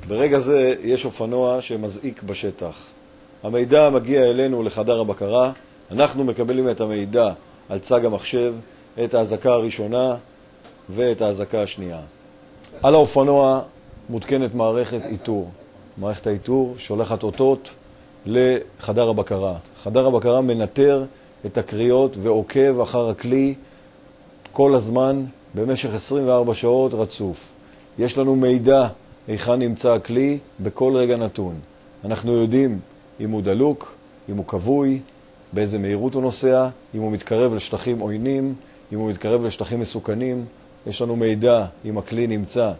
ברגע זה יש אופנוע שמזעיק בשטח. המידע מגיע אלינו לחדר הבקרה, אנחנו מקבלים את המידע על צג המחשב, את ההזקה הראשונה ואת ההזקה השנייה. על האופנוע מותקנת מערכת איתור. מערכת האיתור שולחת אותות לחדר הבקרה. חדר הבקרה מנטר את הקריאות ועוקב אחר הכלי כל הזמן במשך 24 שעות רצוף. יש לנו מידע היכן נמצא הכלי בכל רגע נתון. אנחנו יודעים אם הוא דלוק, אם הוא כבוי, באיזה מהירות הוא נוסע, אם הוא מתקרב לשטחים עוינים, אם הוא מתקרב לשטחים מסוכנים. יש לנו מידע אם הכלי נמצא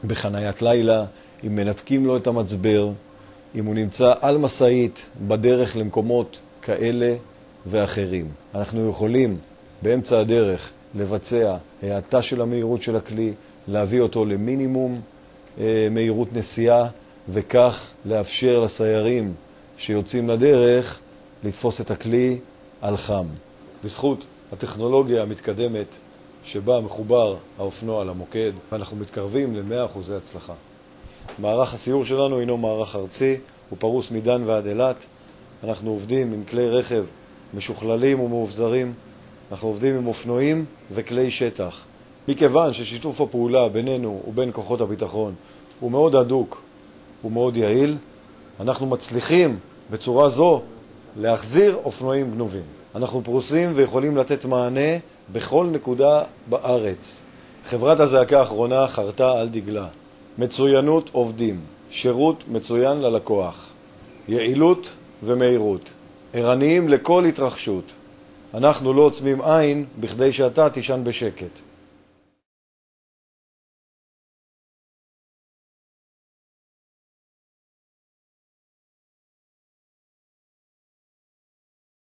בחניית לילה, אם מנתקים לו את המצבר, אם הוא נמצא על מסעית בדרך למקומות כאלה ואחרים. אנחנו יכולים באמצע הדרך לבצע האטה של המהירות של הכלי, להביא אותו למינימום מהירות נסיעה, וכך לאפשר לסיירים שיוצאים לדרך לתפוס את הכלי על חם. בזכות הטכנולוגיה המתקדמת שבה מחובר האופנוע למוקד, אנחנו מתקרבים ל100% הצלחה. מערך הסיור שלנו הינו מערך ארצי, הוא פרוס מדן ועד אילת. אנחנו עובדים עם כלי רכב משוכללים ומאובזרים, אנחנו עובדים עם אופנועים וכלי שטח. מכיוון ששיתוף הפעולה בינינו ובין כוחות הביטחון הוא מאוד הדוק, הוא מאוד יעיל, אנחנו מצליחים בצורה זו להחזיר אופנועים גנובים. אנחנו פרוסים ויכולים לתת מענה בכל נקודה בארץ. חברת הזעקה האחרונה חרתה על דגלה מצוינות עובדים, שירות מצוין ללקוח, יעילות ומהירות, ערניים לכל התרחשות. אנחנו לא עוצמים עין בכדי שאתה תישן בשקט.